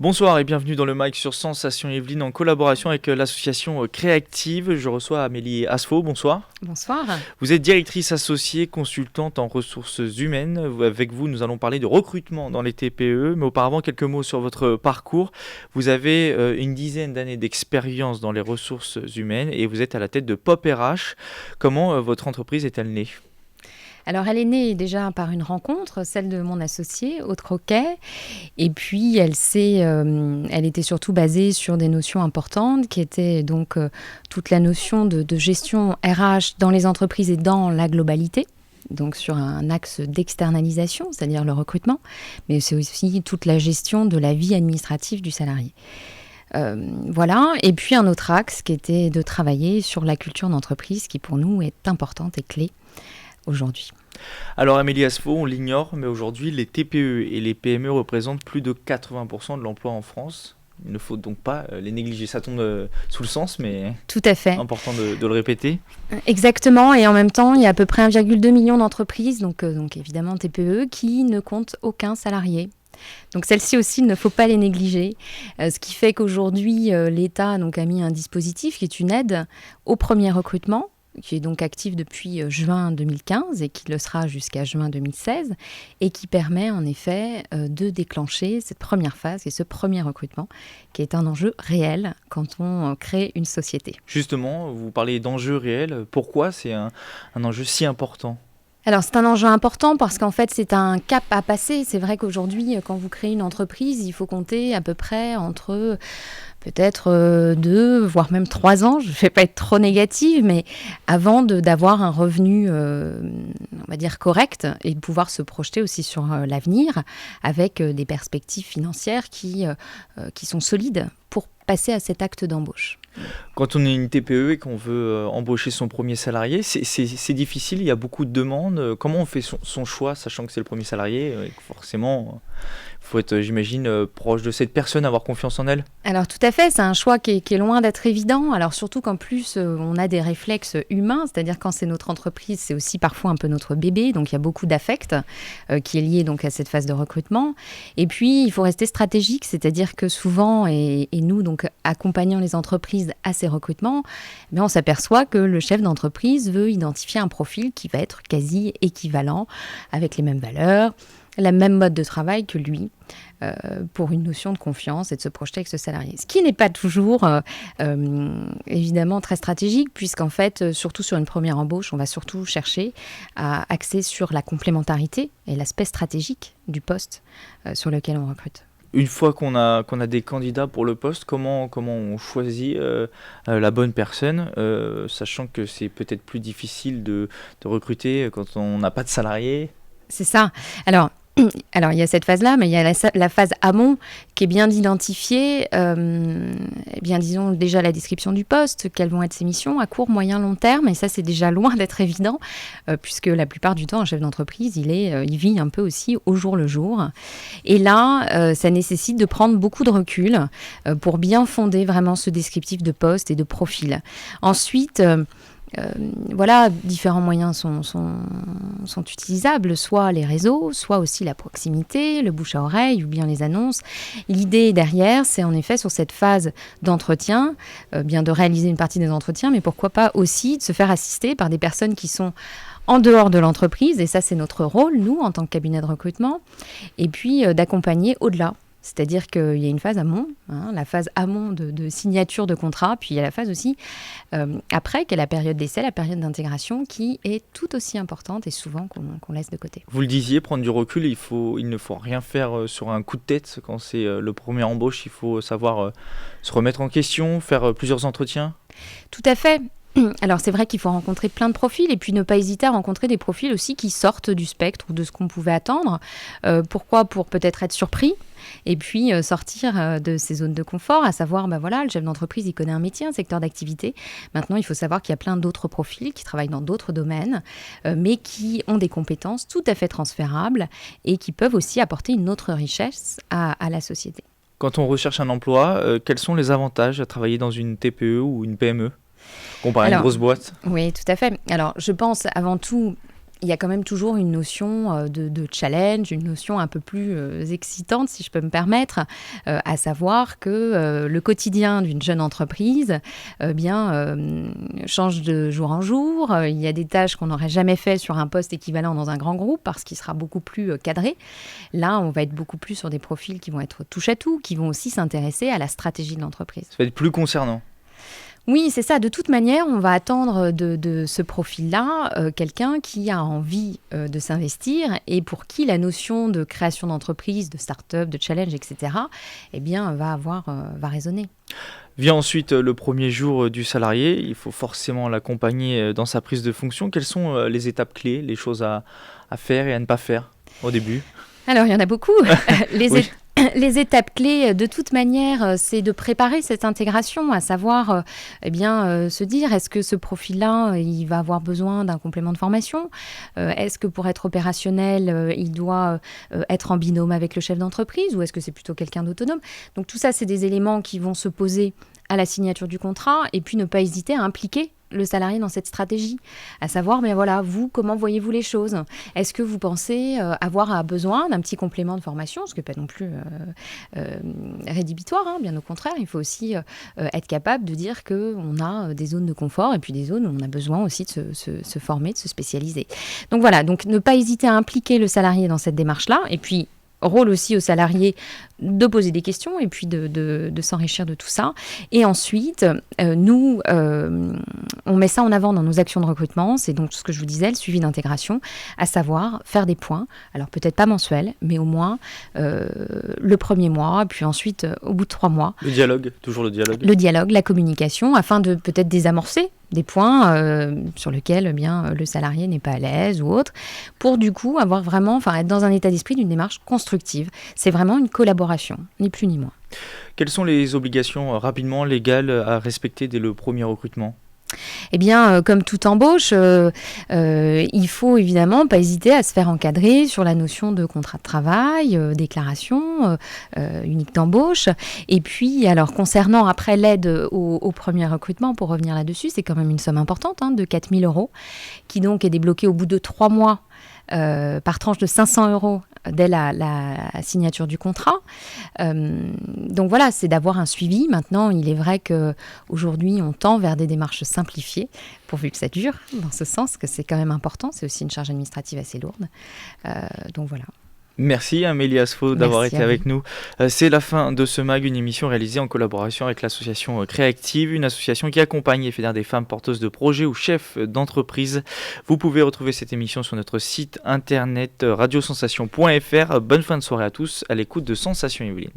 Bonsoir et bienvenue dans le Mic sur Sensation Yvelines en collaboration avec l'association Créactive. Je reçois Amélie Asfo, bonsoir. Bonsoir. Vous êtes directrice associée, consultante en ressources humaines. Avec vous, nous allons parler de recrutement dans les TPE. Mais auparavant, quelques mots sur votre parcours. Vous avez une dizaine d'années d'expérience dans les ressources humaines et vous êtes à la tête de Pop RH. Comment votre entreprise est-elle née ? Alors, elle est née déjà par une rencontre, celle de mon associé, Aude Croquet. Et puis, elle était surtout basée sur des notions importantes qui étaient donc toute la notion de gestion RH dans les entreprises et dans la globalité. Donc, sur un axe d'externalisation, c'est-à-dire le recrutement. Mais c'est aussi toute la gestion de la vie administrative du salarié. Voilà. Et puis, un autre axe qui était de travailler sur la culture d'entreprise qui, pour nous, est importante et clé aujourd'hui. Alors Amélie Asfo, on l'ignore, mais aujourd'hui les TPE et les PME représentent plus de 80% de l'emploi en France. Il ne faut donc pas les négliger. Ça tombe sous le sens, mais tout à fait. Important de le répéter. Exactement, et en même temps, il y a à peu près 1,2 million d'entreprises, donc évidemment TPE, qui ne comptent aucun salarié. Donc celles-ci aussi, il ne faut pas les négliger. Ce qui fait qu'aujourd'hui, l'État a mis un dispositif qui est une aide au premier recrutement, qui est donc actif depuis juin 2015 et qui le sera jusqu'à juin 2016 et qui permet en effet de déclencher cette première phase et ce premier recrutement qui est un enjeu réel quand on crée une société. Justement, vous parlez d'enjeux réels. Pourquoi c'est un enjeu si important ? Alors, c'est un enjeu important parce qu'en fait, c'est un cap à passer. C'est vrai qu'aujourd'hui, quand vous créez une entreprise, il faut compter à peu près entre peut-être 2, voire même 3 ans. Je ne vais pas être trop négative, mais avant d'avoir un revenu, on va dire, correct et de pouvoir se projeter aussi sur l'avenir avec des perspectives financières qui sont solides pour passer à cet acte d'embauche. Quand on est une TPE et qu'on veut embaucher son premier salarié, c'est difficile, il y a beaucoup de demandes. Comment on fait son choix, sachant que c'est le premier salarié et que forcément, il faut être, j'imagine, proche de cette personne, avoir confiance en elle? Alors tout à fait, c'est un choix qui est loin d'être évident. Alors surtout qu'en plus, on a des réflexes humains, c'est-à-dire quand c'est notre entreprise, c'est aussi parfois un peu notre bébé. Donc il y a beaucoup d'affect qui est lié donc à cette phase de recrutement. Et puis, il faut rester stratégique, c'est-à-dire que souvent, et nous, donc accompagnant les entreprises à ces recrutements, on s'aperçoit que le chef d'entreprise veut identifier un profil qui va être quasi équivalent, avec les mêmes valeurs, la même mode de travail que lui, pour une notion de confiance et de se projeter avec ce salarié. Ce qui n'est pas toujours, évidemment, très stratégique, puisqu'en fait, surtout sur une première embauche, on va surtout chercher à axer sur la complémentarité et l'aspect stratégique du poste sur lequel on recrute. Une fois qu'on a des candidats pour le poste, comment on choisit la bonne personne, sachant que c'est peut-être plus difficile de recruter quand on n'a pas de salariés? C'est ça. Alors, il y a cette phase-là, mais il y a la phase amont qui est bien identifiée. Disons déjà la description du poste, quelles vont être ses missions à court, moyen, long terme. Et ça, c'est déjà loin d'être évident, puisque la plupart du temps, un chef d'entreprise, il vit un peu aussi au jour le jour. Et là, ça nécessite de prendre beaucoup de recul pour bien fonder vraiment ce descriptif de poste et de profil. Ensuite, différents moyens sont utilisables, soit les réseaux, soit aussi la proximité, le bouche à oreille ou bien les annonces. L'idée derrière, c'est en effet sur cette phase d'entretien, de réaliser une partie des entretiens, mais pourquoi pas aussi de se faire assister par des personnes qui sont en dehors de l'entreprise, et ça c'est notre rôle, nous, en tant que cabinet de recrutement, et puis d'accompagner au-delà. C'est-à-dire qu'il y a une phase amont, la phase amont de signature de contrat, puis il y a la phase aussi après, qui est la période d'essai, la période d'intégration, qui est tout aussi importante et souvent qu'on laisse de côté. Vous le disiez, prendre du recul, il ne faut rien faire sur un coup de tête. Quand c'est le premier embauche, il faut savoir se remettre en question, faire plusieurs entretiens. Tout à fait. Alors c'est vrai qu'il faut rencontrer plein de profils et puis ne pas hésiter à rencontrer des profils aussi qui sortent du spectre ou de ce qu'on pouvait attendre. Pourquoi ? Pour peut-être être surpris et puis sortir de ces zones de confort, à savoir, le chef d'entreprise, il connaît un métier, un secteur d'activité. Maintenant, il faut savoir qu'il y a plein d'autres profils qui travaillent dans d'autres domaines, mais qui ont des compétences tout à fait transférables et qui peuvent aussi apporter une autre richesse à la société. Quand on recherche un emploi, quels sont les avantages à travailler dans une TPE ou une PME ? Comparé à une grosse boîte? Oui, tout à fait. Alors, je pense avant tout il y a quand même toujours une notion de challenge, une notion un peu plus excitante, si je peux me permettre, à savoir que le quotidien d'une jeune entreprise change de jour en jour. Il y a des tâches qu'on n'aurait jamais fait sur un poste équivalent dans un grand groupe parce qu'il sera beaucoup plus cadré. Là, on va être beaucoup plus sur des profils qui vont être touche à tout, qui vont aussi s'intéresser à la stratégie de l'entreprise. Ça va être plus concernant. Oui, c'est ça. De toute manière, on va attendre de ce profil-là quelqu'un qui a envie de s'investir et pour qui la notion de création d'entreprise, de start-up, de challenge, etc., va résonner. Vient ensuite le premier jour du salarié. Il faut forcément l'accompagner dans sa prise de fonction. Quelles sont les étapes clés, les choses à faire et à ne pas faire au début ? Alors, il y en a beaucoup. Oui. Les étapes clés, de toute manière, c'est de préparer cette intégration, à savoir se dire, est-ce que ce profil-là, il va avoir besoin d'un complément de formation ? Est-ce que pour être opérationnel, il doit être en binôme avec le chef d'entreprise ou est-ce que c'est plutôt quelqu'un d'autonome ? Donc tout ça, c'est des éléments qui vont se poser à la signature du contrat et puis ne pas hésiter à impliquer le salarié dans cette stratégie, à savoir, vous, comment voyez-vous les choses ? Est-ce que vous pensez avoir besoin d'un petit complément de formation, ce qui n'est pas non plus rédhibitoire, bien au contraire, il faut aussi être capable de dire qu'on a des zones de confort et puis des zones où on a besoin aussi de se former, de se spécialiser. Donc voilà, donc ne pas hésiter à impliquer le salarié dans cette démarche-là, et puis rôle aussi aux salariés de poser des questions et puis de s'enrichir de tout ça. Et ensuite, nous, on met ça en avant dans nos actions de recrutement. C'est donc ce que je vous disais, le suivi d'intégration, à savoir faire des points. Alors peut-être pas mensuels, mais au moins le premier mois, puis ensuite au bout de 3 mois. Le dialogue, toujours le dialogue. Le dialogue, la communication, afin de peut-être désamorcer des points sur lesquels le salarié n'est pas à l'aise ou autre, pour du coup être dans un état d'esprit d'une démarche constructive. C'est vraiment une collaboration, ni plus ni moins. Quelles sont les obligations rapidement légales à respecter dès le premier recrutement ? Eh bien, comme toute embauche, il faut évidemment pas hésiter à se faire encadrer sur la notion de contrat de travail, déclaration unique d'embauche. Et puis, alors, concernant après l'aide au premier recrutement, pour revenir là-dessus, c'est quand même une somme importante de 4 000 €, qui donc est débloquée au bout de 3 mois par tranche de 500 € dès la signature du contrat. Donc voilà, c'est d'avoir un suivi. Maintenant, il est vrai qu'aujourd'hui, on tend vers des démarches simplifiées, pourvu que ça dure, dans ce sens, que c'est quand même important. C'est aussi une charge administrative assez lourde. Donc voilà. Merci Amélie Asfo d'avoir été avec vous. nous. C'est la fin de ce MAG, une émission réalisée en collaboration avec l'association Créactive, une association qui accompagne et fédère des femmes porteuses de projets ou chefs d'entreprise. Vous pouvez retrouver cette émission sur notre site internet radiosensation.fr. Bonne fin de soirée à tous, à l'écoute de Sensation Yveline.